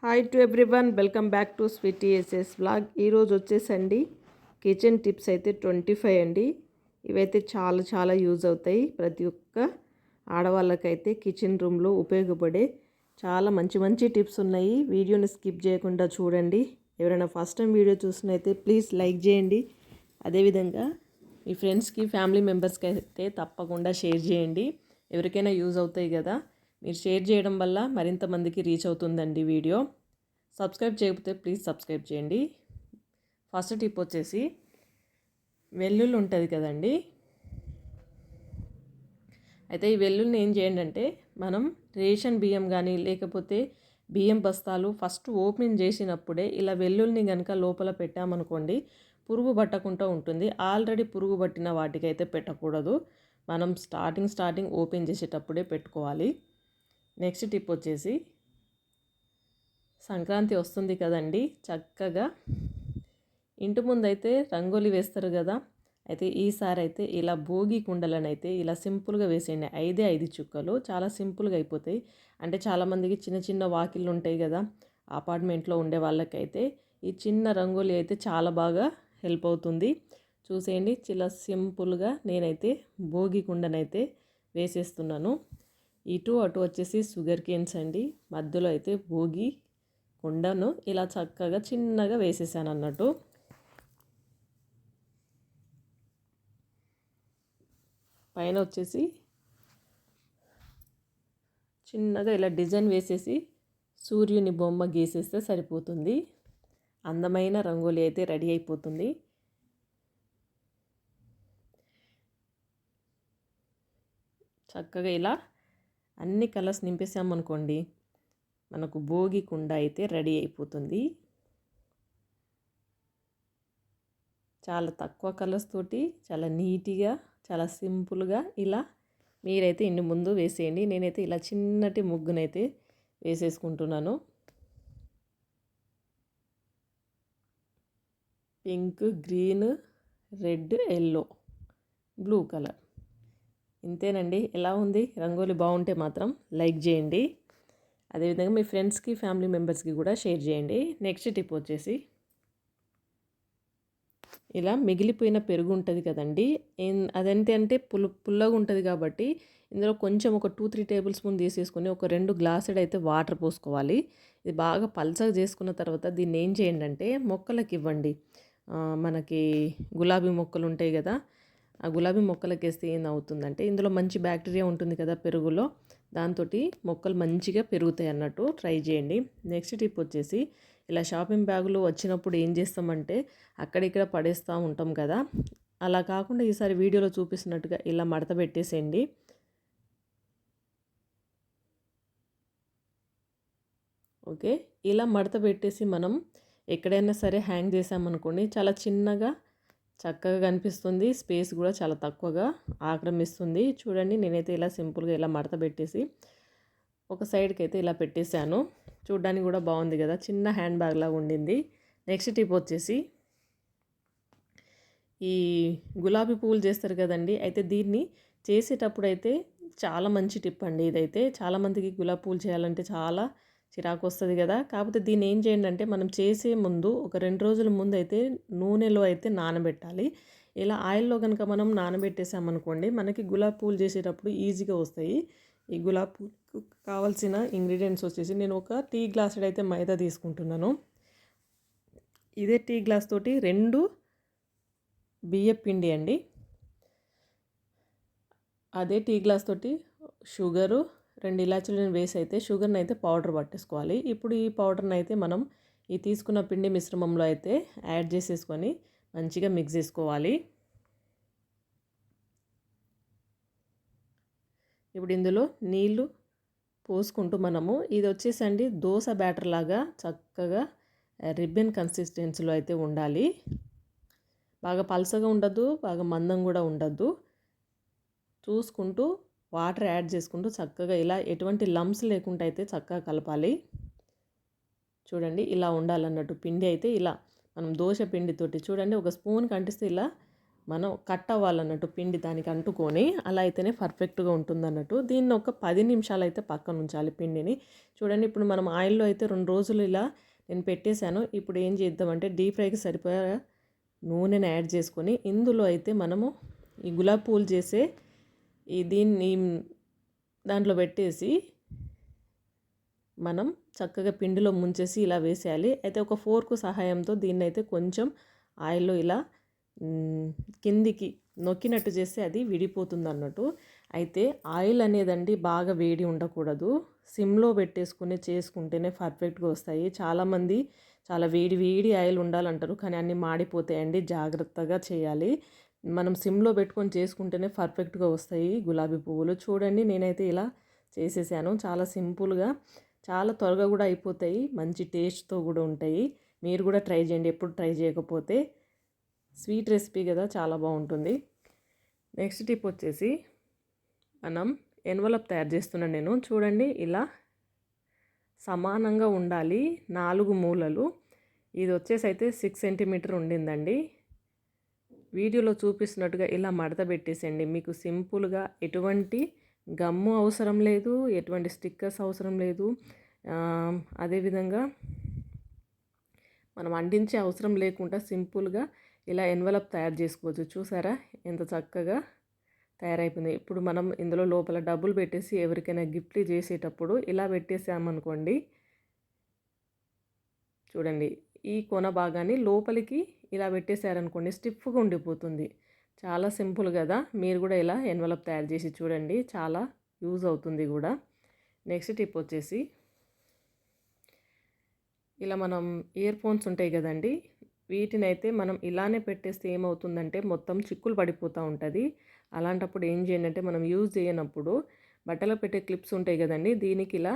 Hi to everyone, welcome back to Sweety S S vlog. ఈరోజు వచ్చేసండి kitchen tips అయితే 25 అండి. ఇవైతే చాలా చాలా యూజ్ అవుతాయి. ప్రతి ఒక్క ఆడవాళ్ళకైతే కిచెన్ రూమ్లో ఉపయోగపడే చాలా మంచి మంచి టిప్స్ ఉన్నాయి. వీడియోని స్కిప్ చేయకుండా చూడండి. ఎవరైనా ఫస్ట్ టైం వీడియో చూసినైతే ప్లీజ్ లైక్ చేయండి. అదేవిధంగా మీ ఫ్రెండ్స్కి, ఫ్యామిలీ మెంబర్స్కి అయితే తప్పకుండా షేర్ చేయండి. ఎవరికైనా యూజ్ అవుతాయి కదా. మీరు షేర్ చేయడం వల్ల మరింత మందికి రీచ్ అవుతుందండి వీడియో. సబ్స్క్రైబ్ చేయకపోతే ప్లీజ్ సబ్స్క్రైబ్ చేయండి. ఫస్ట్ టిప్ వచ్చేసి వెల్లుల్లి ఉంటుంది కదండి. అయితే ఈ వెల్లుల్లిని ఏం చేయండి అంటే, మనం రేషన్ బియ్యం కానీ లేకపోతే బియ్యం బస్తాలు ఫస్ట్ ఓపెన్ చేసినప్పుడే ఇలా వెల్లుల్లిని కనుక లోపల పెట్టామనుకోండి, పురుగు పట్టకుండా ఉంటుంది. ఆల్రెడీ పురుగు పట్టిన వాటికైతే పెట్టకూడదు. మనం స్టార్టింగ్ ఓపెన్ చేసేటప్పుడే పెట్టుకోవాలి. నెక్స్ట్ టిప్ వచ్చేసి, సంక్రాంతి వస్తుంది కదండి. చక్కగా ఇంటి ముందైతే రంగోలి వేస్తారు కదా. అయితే ఈసారి అయితే ఇలా భోగి కుండలను అయితే ఇలా సింపుల్గా వేసేయండి. 5 చుక్కలు చాలా సింపుల్గా అయిపోతాయి. అంటే చాలామందికి చిన్న చిన్న వాకిళ్ళు ఉంటాయి కదా, అపార్ట్మెంట్లో ఉండే వాళ్ళకైతే ఈ చిన్న రంగోలి అయితే చాలా బాగా హెల్ప్ అవుతుంది. చూసేయండి, చాలా సింపుల్గా నేనైతే భోగి కుండనైతే వేసేస్తున్నాను. ఇటు అటు వచ్చేసి షుగర్ కేన్స్ అండి. మధ్యలో అయితే భోగి కుండను ఇలా చక్కగా చిన్నగా వేసేసాను అన్నట్టు. పైన వచ్చేసి చిన్నగా ఇలా డిజైన్ వేసేసి సూర్యుని బొమ్మ గీసేస్తే సరిపోతుంది. అందమైన రంగోలి అయితే రెడీ అయిపోతుంది. చక్కగా ఇలా అన్ని కలర్స్ నింపేసామనుకోండి, మనకు భోగి కుండ అయితే రెడీ అయిపోతుంది. చాలా తక్కువ కలర్స్ తోటి చాలా నీట్గా, చాలా సింపుల్గా ఇలా మీరైతే ఇంటి ముందు వేసేయండి. నేనైతే ఇలా చిన్నటి ముగ్గునైతే వేసేసుకుంటున్నాను. Pink, green, red, yellow, blue colour. ఇంతేనండి. ఎలా ఉంది రంగోలి? బాగుంటే మాత్రం లైక్ చేయండి. అదేవిధంగా మీ ఫ్రెండ్స్కి, ఫ్యామిలీ మెంబర్స్కి కూడా షేర్ చేయండి. నెక్స్ట్ టిప్ వచ్చేసి, ఇలా మిగిలిపోయిన పెరుగు ఉంటుంది కదండి. అదంతే అంటే పుల్లగా ఉంటుంది కాబట్టి ఇందులో కొంచెం ఒక 2-3 టేబుల్ స్పూన్ తీసేసుకొని ఒక 2 గ్లాసులు అయితే వాటర్ పోసుకోవాలి. ఇది బాగా పల్చగా చేసుకున్న తర్వాత దీన్ని ఏం చేయండి అంటే మొక్కలకి ఇవ్వండి. మనకి గులాబీ మొక్కలు ఉంటాయి కదా, ఆ గులాబీ మొక్కలకి వేస్తే ఏమవుతుందంటే ఇందులో మంచి బ్యాక్టీరియా ఉంటుంది కదా పెరుగులో, దాంతో మొక్కలు మంచిగా పెరుగుతాయి అన్నట్టు. ట్రై చేయండి. నెక్స్ట్ టిప్ వచ్చేసి, ఇలా షాపింగ్ బ్యాగులు వచ్చినప్పుడు ఏం చేస్తామంటే అక్కడిక్కడ పడేస్తూ ఉంటాం కదా. అలా కాకుండా ఈసారి వీడియోలో చూపిస్తున్నట్టుగా ఇలా మడత పెట్టేసేయండి. ఓకే, ఇలా మడత పెట్టేసి మనం ఎక్కడైనా సరే హ్యాంగ్ చేసామనుకోండి, చాలా చిన్నగా చక్కగా కనిపిస్తుంది. స్పేస్ కూడా చాలా తక్కువగా ఆక్రమిస్తుంది. చూడండి, నేనైతే ఇలా సింపుల్గా ఇలా మడత పెట్టేసి ఒక సైడ్కి అయితే ఇలా పెట్టేశాను. చూడడానికి కూడా బాగుంది కదా, చిన్న హ్యాండ్ బ్యాగ్ లాగా ఉండింది. నెక్స్ట్ టిప్ వచ్చేసి, ఈ గులాబీ పువ్వులు చేస్తారు కదండి. అయితే దీన్ని చేసేటప్పుడు అయితే చాలా మంచి టిప్ అండి ఇదైతే. చాలామందికి గులాబీ పువ్వులు చేయాలంటే చాలా చిరాకు వస్తుంది కదా. కాకపోతే దీన్ని ఏం చేయండి అంటే, మనం చేసే ముందు ఒక 2 రోజుల ముందు అయితే నూనెలో అయితే నానబెట్టాలి. ఇలా ఆయిల్లో కనుక మనం నానబెట్టేసామనుకోండి, మనకి గులాబీ పువ్వులు చేసేటప్పుడు ఈజీగా వస్తాయి. ఈ గులాబీ పువ్వుకు కావాల్సిన ఇంగ్రీడియంట్స్ వచ్చేసి, నేను ఒక టీ గ్లాస్ అయితే మైదా తీసుకుంటున్నాను. ఇదే టీ గ్లాస్ తోటి 2 బియ్యం పిండి అండి. అదే టీ గ్లాస్ తోటి షుగరు, 2 ఇలాచీలను వేసి అయితే షుగర్ని అయితే పౌడర్ పట్టేసుకోవాలి. ఇప్పుడు ఈ పౌడర్ని అయితే మనం ఈ తీసుకున్న పిండి మిశ్రమంలో అయితే యాడ్ చేసేసుకొని మంచిగా మిక్స్ చేసుకోవాలి. ఇప్పుడు ఇందులో నీళ్ళు పోసుకుంటూ మనము, ఇది వచ్చేసండి దోశ బ్యాటర్ లాగా చక్కగా రిబ్బన్ కన్సిస్టెన్సీలో అయితే ఉండాలి. బాగా పలసగా ఉండద్దు, బాగా మందం కూడా ఉండద్దు. చూసుకుంటూ వాటర్ యాడ్ చేసుకుంటూ చక్కగా ఇలా ఎటువంటి లంప్స్ లేకుండా అయితే చక్కగా కలపాలి. చూడండి, ఇలా ఉండాలన్నట్టు పిండి అయితే. ఇలా మనం దోశ పిండితోటి చూడండి, ఒక స్పూన్ కంటిస్తే ఇలా మనం కట్ అవ్వాలన్నట్టు పిండి దానికి అంటుకొని, అలా అయితేనే పర్ఫెక్ట్గా ఉంటుందన్నట్టు. దీన్ని ఒక 10 నిమిషాలు అయితే పక్కన ఉంచాలి పిండిని. చూడండి ఇప్పుడు మనం ఆయిల్లో అయితే 2 రోజులు ఇలా నేను పెట్టేశాను. ఇప్పుడు ఏం చేద్దామంటే డీప్ ఫ్రైకి సరిపోయే నూనెని యాడ్ చేసుకొని, ఇందులో అయితే మనము ఈ గులాబీ పూలు చేసే దీన్ని దాంట్లో పెట్టేసి మనం చక్కగా పిండిలో ముంచేసి ఇలా వేసేయాలి. అయితే ఒక ఫోర్క్ సహాయంతో దీన్ని అయితే కొంచెం ఆయిల్లో ఇలా కిందికి నొక్కినట్టు చేస్తే అది విడిపోతుంది అన్నట్టు. అయితే ఆయిల్ అనేదండి బాగా వేడి ఉండకూడదు, సిమ్లో పెట్టేసుకుని చేసుకుంటేనే పర్ఫెక్ట్గా వస్తాయి. చాలామంది చాలా వేడి వేడి ఆయిల్ ఉండాలంటారు, కానీ అన్నీ మాడిపోతాయండి. జాగ్రత్తగా చేయాలి. మనం సిమ్లో పెట్టుకొని చేసుకుంటేనే పర్ఫెక్ట్గా వస్తాయి గులాబీ పువ్వులు. చూడండి నేనైతే ఇలా చేసేసాను. చాలా సింపుల్గా, చాలా త్వరగా కూడా అయిపోతాయి, మంచి టేస్ట్తో కూడా ఉంటాయి. మీరు కూడా ట్రై చేయండి ఎప్పుడు ట్రై చేయకపోతే. స్వీట్ రెసిపీ కదా, చాలా బాగుంటుంది. నెక్స్ట్ టిప్ వచ్చేసి మనం ఎన్వలప్ తయారు చేస్తున్నాను నేను. చూడండి ఇలా సమానంగా ఉండాలి 4 మూలలు. ఇది వచ్చేసి అయితే 6 సెంటీమీటర్ ఉండిందండి. వీడియోలో చూపిస్తున్నట్టుగా ఇలా మడత పెట్టేసేయండి. మీకు సింపుల్గా ఎటువంటి గమ్ము అవసరం లేదు, ఎటువంటి స్టిక్కర్స్ అవసరం లేదు. అదేవిధంగా మనం అంటించే అవసరం లేకుండా సింపుల్గా ఇలా ఎన్వలప్ తయారు చేసుకోవచ్చు. చూసారా ఎంత చక్కగా తయారైపోయింది. ఇప్పుడు మనం ఇందులో లోపల డబ్బులు పెట్టేసి ఎవరికైనా గిఫ్ట్లు చేసేటప్పుడు ఇలా పెట్టేసామనుకోండి, చూడండి ఈ కొన భాగాన్ని లోపలికి ఇలా పెట్టేశారనుకోండి, స్టిఫ్గా ఉండిపోతుంది. చాలా సింపుల్ కదా. మీరు కూడా ఇలా ఎన్వలప్ తయారు చేసి చూడండి, చాలా యూజ్ అవుతుంది కూడా. నెక్స్ట్ టిప్ వచ్చేసి ఇలా మనం ఇయర్ ఫోన్స్ ఉంటాయి కదండి, వీటిని అయితే మనం ఇలానే పెట్టేస్తే ఏమవుతుందంటే మొత్తం చిక్కులు పడిపోతూ ఉంటుంది. అలాంటప్పుడు ఏం చేయండి అంటే, మనం యూజ్ చేయనప్పుడు బట్టలో పెట్టే క్లిప్స్ ఉంటాయి కదండి, దీనికి ఇలా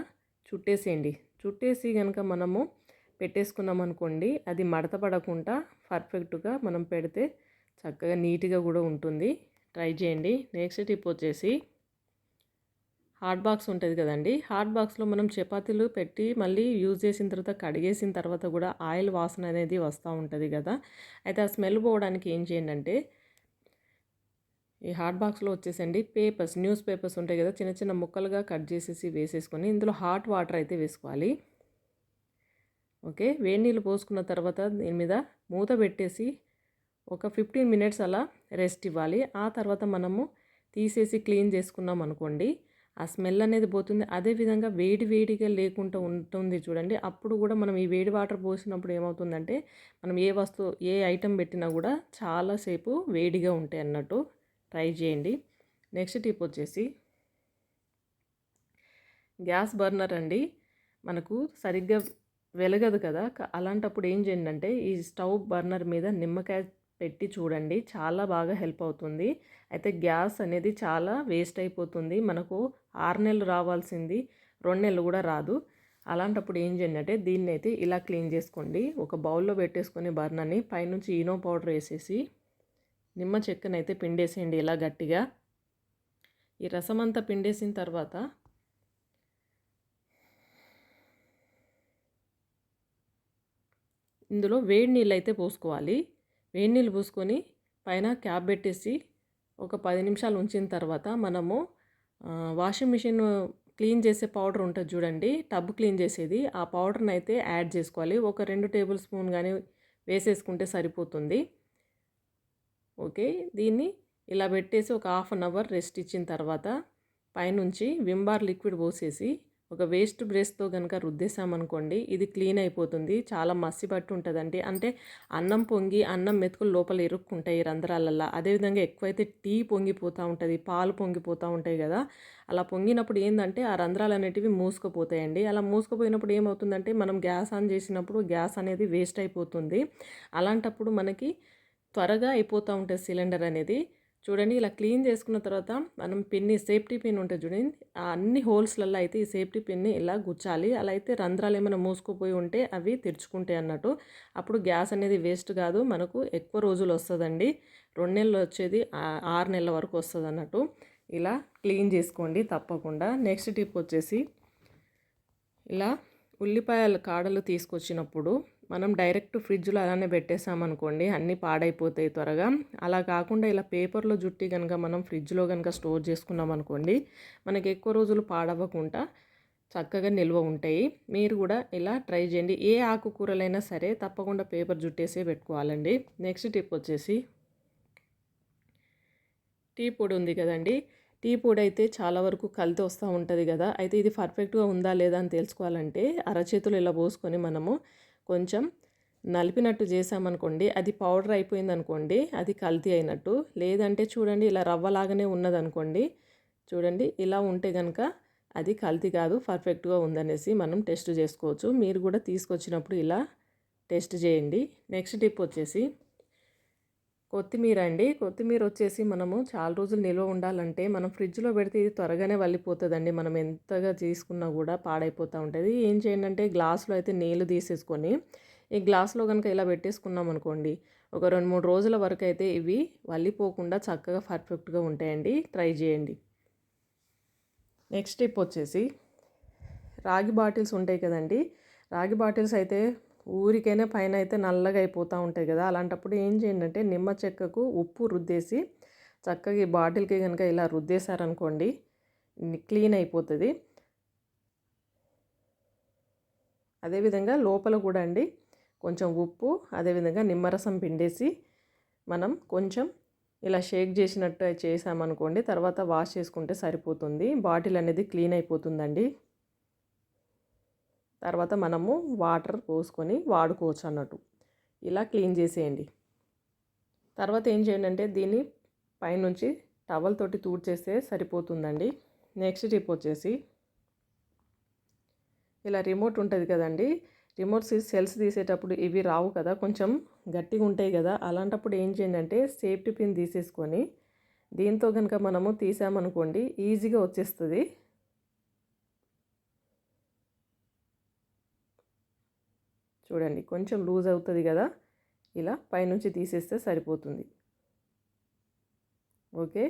చుట్టేసేయండి. చుట్టేసి కనుక మనము పెట్టేసుకున్నాం అనుకోండి, అది మడత పడకుండా పర్ఫెక్ట్గా మనం పెడితే చక్కగా నీట్గా కూడా ఉంటుంది. ట్రై చేయండి. నెక్స్ట్ టిప్ వచ్చేసి హాట్ బాక్స్ ఉంటుంది కదండి, హాట్ బాక్స్లో మనం చపాతీలు పెట్టి మళ్ళీ యూజ్ చేసిన తర్వాత కడిగేసిన తర్వాత కూడా ఆయిల్ వాసన అనేది వస్తూ ఉంటుంది కదా. అయితే ఆ స్మెల్ పోవడానికి ఏం చేయండి అంటే, ఈ హాట్ బాక్స్లో వచ్చేసండి పేపర్స్, న్యూస్ పేపర్స్ ఉంటాయి కదా, చిన్న చిన్న ముక్కలుగా కట్ చేసేసి వేసేసుకొని ఇందులో హాట్ వాటర్ అయితే వేసుకోవాలి. ఓకే, వేడి నీళ్ళు పోసుకున్న తర్వాత దీని మీద మూత పెట్టేసి ఒక 15 మినిట్స్ అలా రెస్ట్ ఇవ్వాలి. ఆ తర్వాత మనము తీసేసి క్లీన్ చేసుకున్నాం అనుకోండి, ఆ స్మెల్ అనేది పోతుంది. అదేవిధంగా వేడి వేడిగా లేకుండా ఉంటుంది చూడండి, అప్పుడు కూడా మనం ఈ వేడి వాటర్ పోసినప్పుడు ఏమవుతుందంటే, మనం ఏ ఐటెం పెట్టినా కూడా చాలాసేపు వేడిగా ఉంటాయి అన్నట్టు. ట్రై చేయండి. నెక్స్ట్ టిప్ వచ్చేసి గ్యాస్ బర్నర్ అండి, మనకు సరిగ్గా వెలగదు కదా. అలాంటప్పుడు ఏం చేయండి అంటే, ఈ స్టవ్ బర్నర్ మీద నిమ్మకాయ పెట్టి చూడండి, చాలా బాగా హెల్ప్ అవుతుంది. అయితే గ్యాస్ అనేది చాలా వేస్ట్ అయిపోతుంది. మనకు 6 నెలలు రావాల్సింది 2 నెలలు కూడా రాదు. అలాంటప్పుడు ఏం చేయండి అంటే, దీన్ని అయితే ఇలా క్లీన్ చేసుకోండి. ఒక బౌల్లో పెట్టేసుకొని బర్నర్ని పైనుంచి ఈనో పౌడర్ వేసేసి నిమ్మ చెక్కనైతే పిండేసేయండి ఇలా గట్టిగా. ఈ రసం అంతా పిండేసిన తర్వాత ఇందులో వేడి నీళ్ళు అయితే పోసుకోవాలి. వేడి నీళ్ళు పోసుకొని పైన క్యాప్ పెట్టేసి ఒక 10 నిమిషాలు ఉంచిన తర్వాత మనము వాషింగ్ మిషన్ క్లీన్ చేసే పౌడర్ ఉంటుంది చూడండి, టబ్ క్లీన్ చేసేది, ఆ పౌడర్ని అయితే యాడ్ చేసుకోవాలి. ఒక 2 టేబుల్ స్పూన్ కానీ వేసేసుకుంటే సరిపోతుంది. ఓకే, దీన్ని ఇలా పెట్టేసి ఒక హాఫ్ అన్ అవర్ రెస్ట్ ఇచ్చిన తర్వాత పైనుంచి విమ్ బార్ లిక్విడ్ పోసేసి ఒక వేస్ట్ బ్రష్తో కనుక రుద్దేశామనుకోండి, ఇది క్లీన్ అయిపోతుంది. చాలా మసి పట్టు ఉంటుందండి, అంటే అన్నం పొంగి అన్నం మెతుకులు లోపల ఇరుక్కుంటాయి రంధ్రాలల్లో. అదేవిధంగా ఎక్కువైతే టీ పొంగిపోతూ ఉంటుంది, పాలు పొంగిపోతూ ఉంటాయి కదా. అలా పొంగినప్పుడు ఏంటంటే ఆ రంధ్రాలు అనేటివి మూసుకుపోతాయండి. అలా మూసుకుపోయినప్పుడు ఏమవుతుందంటే, మనం గ్యాస్ ఆన్ చేసినప్పుడు గ్యాస్ అనేది వేస్ట్ అయిపోతుంది. అలాంటప్పుడు మనకి త్వరగా అయిపోతూ ఉంటుంది సిలిండర్ అనేది. చూడండి ఇలా క్లీన్ చేసుకున్న తర్వాత మనం పిన్ని, సేఫ్టీ పిన్ ఉంటుంది చూడండి, ఆ అన్ని హోల్స్లలో అయితే ఈ సేఫ్టీ పిన్ని ఇలా గుచ్చాలి. అలా అయితే రంధ్రాలు ఏమైనా మూసుకుపోయి ఉంటే అవి తెరుచుకుంటాయి అన్నట్టు. అప్పుడు గ్యాస్ అనేది వేస్ట్ కాదు, మనకు ఎక్కువ రోజులు వస్తుందండి. 2 నెలలు వచ్చేది 6 నెలల వరకు వస్తుంది అన్నట్టు. ఇలా క్లీన్ చేసుకోండి తప్పకుండా. నెక్స్ట్ టిప్ వచ్చేసి, ఇలా ఉల్లిపాయల కాడలు తీసుకొచ్చినప్పుడు మనం డైరెక్ట్ ఫ్రిడ్జ్లో అలానే పెట్టేసామనుకోండి అన్నీ పాడైపోతాయి త్వరగా. అలా కాకుండా ఇలా పేపర్లో జుట్టి కనుక మనం ఫ్రిడ్జ్లో కనుక స్టోర్ చేసుకున్నాం అనుకోండి మనకి ఎక్కువ రోజులు పాడవకుండా చక్కగా నిల్వ ఉంటాయి. మీరు కూడా ఇలా ట్రై చేయండి. ఏ ఆకుకూరలైనా సరే తప్పకుండా పేపర్ జుట్టేసే పెట్టుకోవాలండి. నెక్స్ట్ టిప్ వచ్చేసి టీ పొడి ఉంది కదండి. టీ పొడి అయితే చాలా వరకు కల్తీ వస్తూ ఉంటుంది కదా. అయితే ఇది పర్ఫెక్ట్గా ఉందా లేదా అని తెలుసుకోవాలంటే అరచేతులు ఇలా పోసుకొని మనము కొంచెం నలిపినట్టు చేసామనుకోండి, అది పౌడర్ అయిపోయింది అనుకోండి, అది కల్తీ అయినట్టు. లేదంటే చూడండి ఇలా రవ్వలాగానే ఉన్నదనుకోండి, చూడండి ఇలా ఉంటే కనుక అది కల్తీ కాదు, పర్ఫెక్ట్గా ఉందనేసి మనం టెస్ట్ చేసుకోవచ్చు. మీరు కూడా తీసుకొచ్చినప్పుడు ఇలా టెస్ట్ చేయండి. నెక్స్ట్ టిప్ వచ్చేసి కొత్తిమీర అండి. కొత్తిమీర వచ్చేసి మనము చాలా రోజులు నిల్వ ఉండాలంటే మనం ఫ్రిడ్జ్లో పెడితే ఇది త్వరగానే వల్లిపోతుందండి. మనం ఎంతగా తీసుకున్నా కూడా పాడైపోతూ ఉంటుంది. ఏం చేయండి అంటే గ్లాస్లో అయితే నీళ్ళు తీసేసుకొని ఈ గ్లాస్లో కనుక ఇలా పెట్టేసుకున్నాం అనుకోండి, ఒక 2-3 రోజుల వరకు అయితే ఇవి వల్లిపోకుండా చక్కగా పర్ఫెక్ట్గా ఉంటాయండి. ట్రై చేయండి. నెక్స్ట్ టిప్ వచ్చేసి రాగి బాటిల్స్ ఉంటాయి కదండి. రాగి బాటిల్స్ అయితే ఊరికైనా పైన అయితే నల్లగా అయిపోతూ ఉంటాయి కదా. అలాంటప్పుడు ఏం చేయండి అంటే నిమ్మ చెక్కకు ఉప్పు రుద్దేసి చక్కగా ఈ బాటిల్కి కనుక ఇలా రుద్దేశారనుకోండి క్లీన్ అయిపోతుంది. అదేవిధంగా లోపల కూడా అండి కొంచెం ఉప్పు అదేవిధంగా నిమ్మరసం పిండేసి మనం కొంచెం ఇలా షేక్ చేసినట్టు చేసామనుకోండి, తర్వాత వాష్ చేసుకుంటే సరిపోతుంది. బాటిల్ అనేది క్లీన్ అయిపోతుందండి. తర్వాత మనము వాటర్ పోసుకొని వాడుకోవచ్చు అన్నట్టు. ఇలా క్లీన్ చేసేయండి. తర్వాత ఏం చేయండి అంటే దీన్ని పైనుంచి టవల్ తోటి తుడిచేస్తే సరిపోతుందండి. నెక్స్ట్ టిప్ వచ్చేసి ఇలా రిమోట్ ఉంటుంది కదండి. రిమోట్ సెల్స్ తీసేటప్పుడు ఇవి రావు కదా, కొంచెం గట్టిగా ఉంటాయి కదా. అలాంటప్పుడు ఏం చేయండి అంటే సేఫ్టీ పిన్ తీసేసుకొని దీంతో కనుక మనము తీసామనుకోండి ఈజీగా వచ్చేస్తుంది. చూడండి కొంచెం లూజ్ అవుతుంది కదా, ఇలా పైనుంచి తీసేస్తే సరిపోతుంది. ఓకే,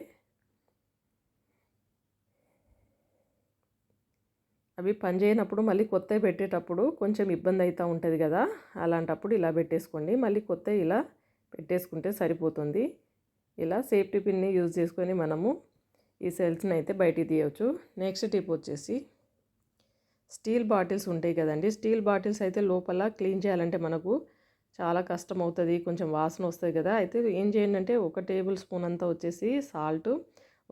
అవి పనిచేయనప్పుడు మళ్ళీ కొత్తవి పెట్టేటప్పుడు కొంచెం ఇబ్బంది అవుతూ ఉంటుంది కదా. అలాంటప్పుడు ఇలా పెట్టేసుకోండి, మళ్ళీ కొత్తవి ఇలా పెట్టేసుకుంటే సరిపోతుంది. ఇలా సేఫ్టీ పిన్ని యూజ్ చేసుకొని మనము ఈ సెల్స్ని అయితే బయటికి తీయవచ్చు. నెక్స్ట్ టిప్ వచ్చేసి స్టీల్ బాటిల్స్ ఉంటాయి కదండి. స్టీల్ బాటిల్స్ అయితే లోపల క్లీన్ చేయాలంటే మనకు చాలా కష్టం అవుతుంది, కొంచెం వాసన వస్తుంది కదా. అయితే ఏం చేయండి అంటే 1 టేబుల్ స్పూన్ అంతా వచ్చేసి సాల్ట్,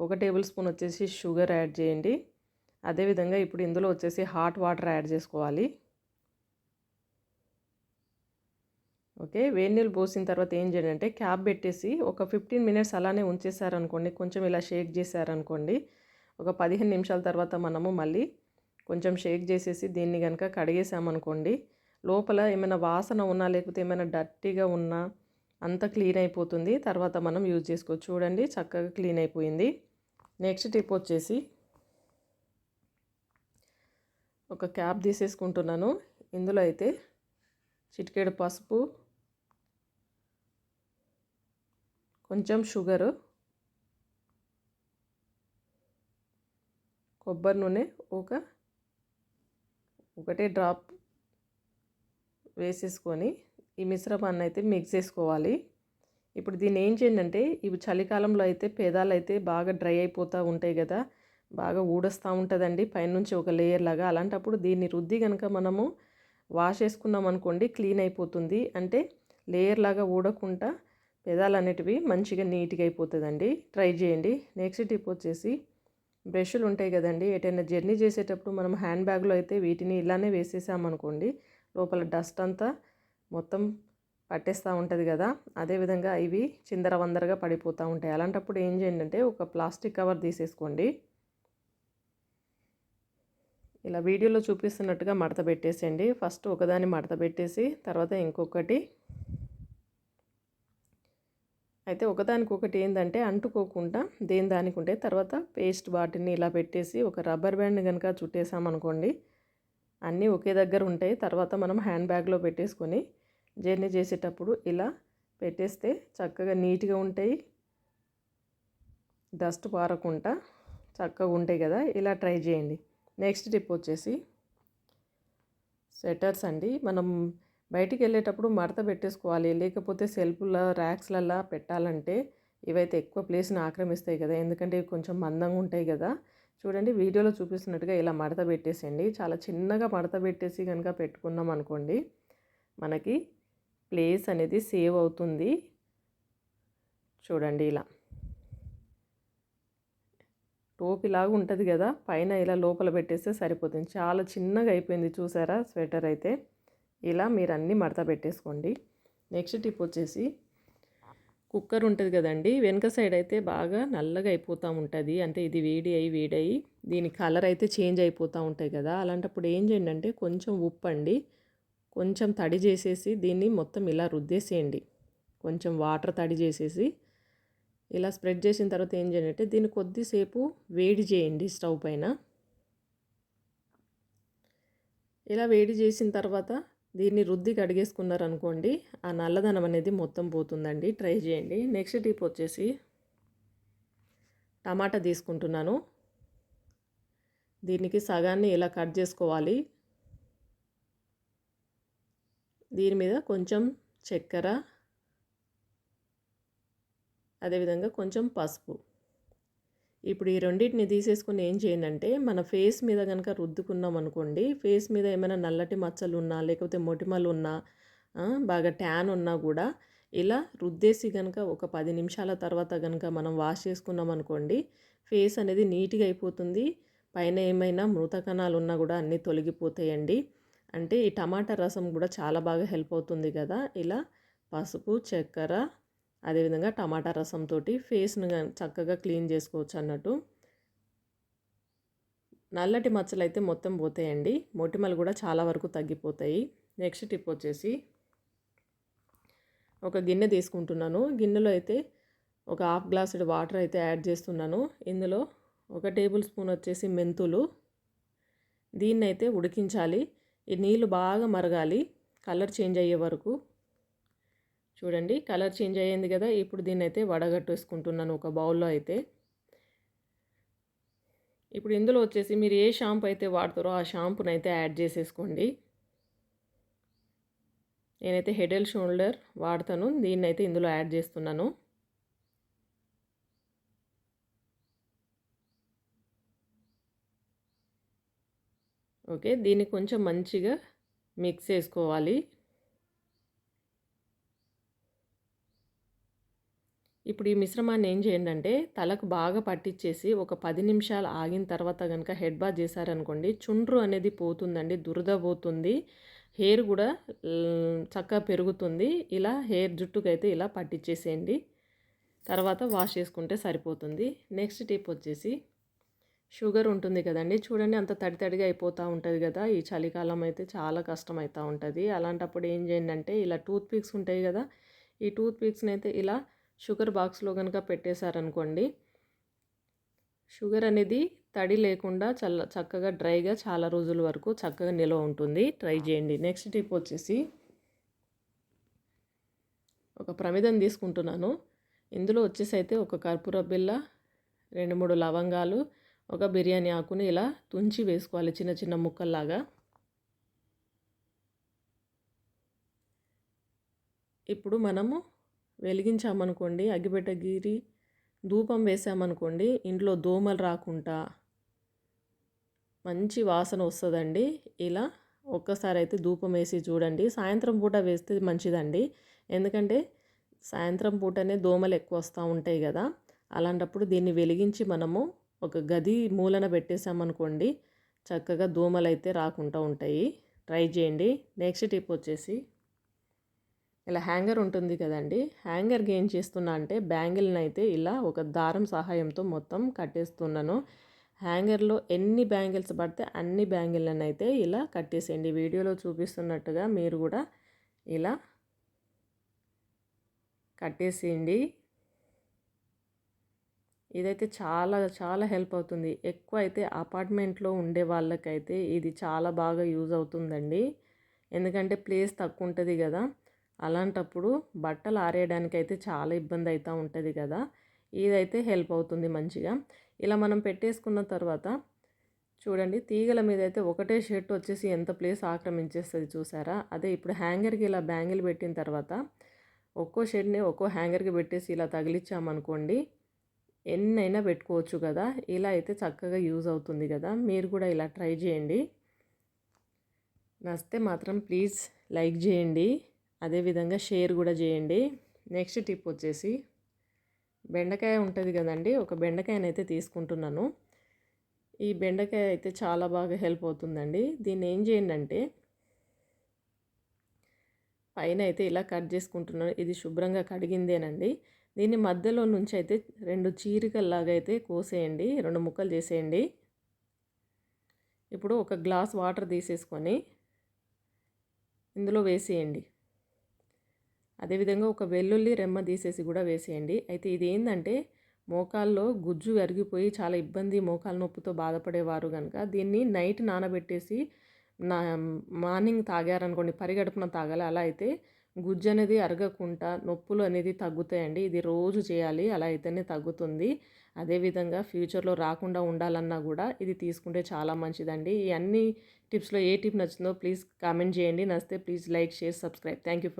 1 టేబుల్ స్పూన్ వచ్చేసి షుగర్ యాడ్ చేయండి. అదేవిధంగా ఇప్పుడు ఇందులో వచ్చేసి హాట్ వాటర్ యాడ్ చేసుకోవాలి. ఓకే, వేడి నీళ్ళు పోసిన తర్వాత ఏం చేయండి అంటే క్యాప్ పెట్టేసి ఒక 15 మినిట్స్ అలానే ఉంచేసారనుకోండి, కొంచెం ఇలా షేక్ చేశారనుకోండి, ఒక 15 నిమిషాల తర్వాత మనము మళ్ళీ కొంచెం షేక్ చేసేసి దీన్ని కనుక కడిగేసామనుకోండి, లోపల ఏమైనా వాసన ఉన్నా లేకపోతే ఏమైనా డర్టీగా ఉన్నా అంతా క్లీన్ అయిపోతుంది. తర్వాత మనం యూజ్ చేసుకోవచ్చు. చూడండి చక్కగా క్లీన్ అయిపోయింది. నెక్స్ట్ టిప్ వచ్చేసి ఒక క్యాప్ తీసేసుకుంటున్నాను. ఇందులో అయితే చిటికెడు పసుపు, కొంచెం షుగరు, కొబ్బరి నూనె ఒకటే డ్రాప్ వేసేసుకొని ఈ మిశ్రమాన్ని అయితే మిక్స్ చేసుకోవాలి. ఇప్పుడు దీన్ని ఏం చేయండి అంటే ఇవి చలికాలంలో అయితే పేదాలు అయితే బాగా డ్రై అయిపోతూ ఉంటాయి కదా, బాగా ఊడొస్తూ ఉంటుందండి పైనుంచి ఒక లేయర్ లాగా. అలాంటప్పుడు దీన్ని రుద్ది కనుక మనము వాష్ చేసుకున్నాం అనుకోండి క్లీన్ అయిపోతుంది. అంటే లేయర్ లాగా ఊడకుండా పెదాలు అనేటివి మంచిగా నీట్గా అయిపోతుందండి. ట్రై చేయండి. నెక్స్ట్ టిప్ వచ్చేసి బ్రష్లు ఉంటాయి కదండి. ఎటైనా జర్నీ చేసేటప్పుడు మనం హ్యాండ్ బ్యాగ్లో అయితే వీటిని ఇలానే వేసేసామనుకోండి లోపల డస్ట్ అంతా మొత్తం పట్టేస్తూ ఉంటుంది కదా. అదేవిధంగా ఇవి చిందరవందరగా పడిపోతూ ఉంటాయి. అలాంటప్పుడు ఏం చేయండి అంటే ఒక ప్లాస్టిక్ కవర్ తీసేసుకోండి, ఇలా వీడియోలో చూపిస్తున్నట్టుగా మడత పెట్టేసేయండి. ఫస్ట్ ఒకదాన్ని మడత పెట్టేసి తర్వాత ఇంకొకటి, అయితే ఒకదానికొకటి ఏంటంటే అంటుకోకుండా దేని దానికి ఉంటే తర్వాత పేస్ట్ వాటిని ఇలా పెట్టేసి ఒక రబ్బర్ బ్యాండ్ కనుక చుట్టేసామనుకోండి అన్నీ ఒకే దగ్గర ఉంటాయి. తర్వాత మనం హ్యాండ్ బ్యాగ్లో పెట్టేసుకొని జర్నీ చేసేటప్పుడు ఇలా పెట్టేస్తే చక్కగా నీట్గా ఉంటాయి, డస్ట్ పారకుండా చక్కగా ఉంటాయి కదా. ఇలా ట్రై చేయండి. నెక్స్ట్ టిప్ వచ్చేసి స్వెటర్స్ అండి. మనం బయటికి వెళ్ళేటప్పుడు మడత పెట్టేసుకోవాలి, లేకపోతే సెల్ఫ్ల ర్యాక్స్లల్లా పెట్టాలంటే ఇవైతే ఎక్కువ ప్లేస్ని ఆక్రమిస్తాయి కదా, ఎందుకంటే ఇవి కొంచెం మందంగా ఉంటాయి కదా. చూడండి వీడియోలో చూపిస్తున్నట్టుగా ఇలా మడత పెట్టేసేయండి. చాలా చిన్నగా మడత పెట్టేసి కనుక పెట్టుకున్నాం అనుకోండి, మనకి ప్లేస్ అనేది సేవ్ అవుతుంది. చూడండి ఇలా టోపీలాగా ఉంటుంది కదా, పైన ఇలా లోపల పెట్టేస్తే సరిపోతుంది. చాలా చిన్నగా అయిపోయింది చూసారా స్వెటర్ అయితే. ఇలా మీరు అన్నీ మడత పెట్టేసుకోండి. నెక్స్ట్ టిప్ వచ్చేసి కుక్కర్ ఉంటుంది కదండి, వెనక సైడ్ అయితే బాగా నల్లగా అయిపోతూ ఉంటుంది. అంటే ఇది వేడి అయ్యి దీని కలర్ అయితే చేంజ్ అయిపోతూ ఉంటాయి కదా. అలాంటప్పుడు ఏం చేయండి అంటే కొంచెం ఉప్పు అండి, కొంచెం తడి చేసేసి దీన్ని మొత్తం ఇలా రుద్దేసేయండి. కొంచెం వాటర్ తడి చేసేసి ఇలా స్ప్రెడ్ చేసిన తర్వాత ఏం చేయండి అంటే దీన్ని కొద్దిసేపు వేడి చేయండి స్టవ్ పైన. ఇలా వేడి చేసిన తర్వాత దీన్ని రుద్ది కడిగేసుకున్నారనుకోండి, ఆ నల్లదనం అనేది మొత్తం పోతుందండి. ట్రై చేయండి. నెక్స్ట్ టిప్ వచ్చేసి టమాటా తీసుకుంటున్నాను. దీనికి సగాన్ని ఇలా కట్ చేసుకోవాలి. దీని మీద కొంచెం చక్కెర, అదేవిధంగా కొంచెం పసుపు. ఇప్పుడు ఈ రెండింటిని తీసేసుకుని ఏం చేయండి అంటే మన ఫేస్ మీద కనుక రుద్దుకున్నాం అనుకోండి, ఫేస్ మీద ఏమైనా నల్లటి మచ్చలు ఉన్నా, లేకపోతే మొటిమలు ఉన్నా, బాగా ట్యాన్ ఉన్నా కూడా ఇలా రుద్దేసి కనుక ఒక 10 నిమిషాల తర్వాత కనుక మనం వాష్ చేసుకున్నాం అనుకోండి, ఫేస్ అనేది నీట్గా అయిపోతుంది. పైన ఏమైనా మృత కణాలు ఉన్నా కూడా అన్నీ తొలగిపోతాయండి. అంటే ఈ టమాటా రసం కూడా చాలా బాగా హెల్ప్ అవుతుంది కదా. ఇలా పసుపు, చక్కెర, అదేవిధంగా టమాటా రసంతో ఫేస్ను చక్కగా క్లీన్ చేసుకోవచ్చు అన్నట్టు. నల్లటి మచ్చలు అయితే మొత్తం పోతాయండి, మొటిమలు కూడా చాలా వరకు తగ్గిపోతాయి. నెక్స్ట్ టిప్ వచ్చేసి ఒక గిన్నె తీసుకుంటున్నాను. గిన్నెలో అయితే ఒక హాఫ్ గ్లాసుడ్ వాటర్ అయితే యాడ్ చేస్తున్నాను. ఇందులో 1 టేబుల్ స్పూన్ వచ్చేసి మెంతులు. దీన్నైతే ఉడికించాలి. ఈ నీళ్ళు బాగా మరగాలి, కలర్ చేంజ్ అయ్యే వరకు. చూడండి కలర్ చేంజ్ అయ్యింది కదా. ఇప్పుడు దీన్ని అయితే వడగట్టేసుకుంటున్నాను ఒక బౌల్లో అయితే. ఇప్పుడు ఇందులో వచ్చేసి మీరు ఏ షాంపూ అయితే వాడతారో ఆ షాంపూని అయితే యాడ్ చేసేసుకోండి. నేనైతే హెడ్ అండ్ షోల్డర్ వాడతాను, దీన్ని అయితే ఇందులో యాడ్ చేస్తున్నాను. ఓకే, దీన్ని కొంచెం మంచిగా మిక్స్ చేసుకోవాలి. ఇప్పుడు ఈ మిశ్రమాన్ని ఏం చేయండి అంటే తలకు బాగా పట్టించేసి ఒక 10 నిమిషాలు ఆగిన తర్వాత కనుక హెడ్ బాత్ చేశారనుకోండి, చుండ్రు అనేది పోతుందండి, దురద పోతుంది, హెయిర్ కూడా చక్కగా పెరుగుతుంది. ఇలా హెయిర్ జుట్టుకైతే ఇలా పట్టించేసేయండి, తర్వాత వాష్ చేసుకుంటే సరిపోతుంది. నెక్స్ట్ టిప్ వచ్చేసి షుగర్ ఉంటుంది కదండి, చూడండి అంత తడి తడిగా అయిపోతూ ఉంటుంది కదా. ఈ చలికాలం అయితే చాలా కష్టం అవుతూ ఉంటుంది. అలాంటప్పుడు ఏం చేయండి అంటే ఇలా టూత్ పిక్స్ ఉంటాయి కదా, ఈ టూత్ పిక్స్ని అయితే ఇలా షుగర్ బాక్స్లో కనుక పెట్టేశారనుకోండి, షుగర్ అనేది తడి లేకుండా చక్కగా డ్రైగా చాలా రోజుల వరకు చక్కగా నిల్వ ఉంటుంది. ట్రై చేయండి. నెక్స్ట్ టిప్ వచ్చేసి ఒక ప్రమిదం తీసుకుంటున్నాను. ఇందులో వచ్చేసి అయితే ఒక కర్పూర బిళ్ళ, 2-3 లవంగాలు, ఒక బిర్యానీ ఆకుని ఇలా తుంచి వేసుకోవాలి చిన్న చిన్న ముక్కల్లాగా. ఇప్పుడు మనము వెలిగించామనుకోండి, అగ్గిపెట్ట గీరి ధూపం వేసామనుకోండి, ఇంట్లో దోమలు రాకుండా మంచి వాసన వస్తుందండి. ఇలా ఒక్కసారి అయితే ధూపం వేసి చూడండి. సాయంత్రం పూట వేస్తే మంచిదండి, ఎందుకంటే సాయంత్రం పూటనే దోమలు ఎక్కువ వస్తూ ఉంటాయి కదా. అలాంటప్పుడు దీన్ని వెలిగించి మనము ఒక గది మూలన పెట్టేసామనుకోండి, చక్కగా దోమలు అయితే రాకుండా ఉంటాయి. ట్రై చేయండి. నెక్స్ట్ టిప్ వచ్చేసి ఇలా హ్యాంగర్ ఉంటుంది కదండి, హ్యాంగర్కి ఏం చేస్తున్నా అంటే బ్యాంగిల్ని అయితే ఇలా ఒక దారం సహాయంతో మొత్తం కట్టేస్తున్నాను. హ్యాంగర్లో ఎన్ని బ్యాంగిల్స్ పడితే అన్ని బ్యాంగిల్లను అయితే ఇలా కట్టేసేయండి. వీడియోలో చూపిస్తున్నట్టుగా మీరు కూడా ఇలా కట్టేసేయండి. ఇదైతే చాలా చాలా హెల్ప్ అవుతుంది. ఎక్కువ అయితే అపార్ట్మెంట్లో ఉండే వాళ్ళకైతే ఇది చాలా బాగా యూజ్ అవుతుందండి, ఎందుకంటే ప్లేస్ తక్కువ ఉంటుంది కదా. అలాంటప్పుడు బట్టలు ఆరేయడానికి అయితే చాలా ఇబ్బంది అవుతూ ఉంటుంది కదా. ఇదైతే హెల్ప్ అవుతుంది మంచిగా. ఇలా మనం పెట్టేసుకున్న తర్వాత చూడండి తీగల మీద అయితే ఒకటే షర్ట్ వచ్చేసి ఎంత ప్లేస్ ఆక్రమించేస్తుంది చూసారా. అదే ఇప్పుడు హ్యాంగర్కి ఇలా బ్యాంగిల్ పెట్టిన తర్వాత ఒక్కో షర్ట్ని ఒక్కో హ్యాంగర్కి పెట్టేసి ఇలా తగిలించామనుకోండి, ఎన్నైనా పెట్టుకోవచ్చు కదా. ఇలా అయితే చక్కగా యూజ్ అవుతుంది కదా. మీరు కూడా ఇలా ట్రై చేయండి. నచ్చితే మాత్రం ప్లీజ్ లైక్ చేయండి, అదేవిధంగా షేర్ కూడా చేయండి. నెక్స్ట్ టిప్ వచ్చేసి బెండకాయ ఉంటుంది కదండి, ఒక బెండకాయనైతే తీసుకుంటున్నాను. ఈ బెండకాయ అయితే చాలా బాగా హెల్ప్ అవుతుందండి. దీన్ని ఏం చేయండి అంటే పైన అయితే ఇలా కట్ చేసుకుంటున్నాను. ఇది శుభ్రంగా కడిగిందేనండి. దీన్ని మధ్యలో నుంచి అయితే 2 చీరికల్లాగా అయితే కోసేయండి, 2 ముక్కలు చేసేయండి. ఇప్పుడు ఒక గ్లాస్ వాటర్ తీసేసుకొని ఇందులో వేసేయండి. అదేవిధంగా ఒక వెల్లుల్లి రెమ్మ తీసేసి కూడా వేసేయండి. అయితే ఇది ఏంటంటే మోకాల్లో గుజ్జు అరిగిపోయి చాలా ఇబ్బంది, మోకాలు నొప్పితో బాధపడేవారు కనుక దీన్ని నైట్ నానబెట్టేసి నా మార్నింగ్ తాగారనుకోండి, పరిగడుపున తాగాలి. అలా అయితే గుజ్జు అనేది అరగకుండా నొప్పులు అనేది తగ్గుతాయండి. ఇది రోజు చేయాలి, అలా అయితేనే తగ్గుతుంది. అదేవిధంగా ఫ్యూచర్లో రాకుండా ఉండాలన్నా కూడా ఇది తీసుకుంటే చాలా మంచిదండి. ఈ అన్ని టిప్స్లో ఏ టిప్ నచ్చిందో ప్లీజ్ కామెంట్ చేయండి. నచ్చితే please like, share, subscribe. Thank you.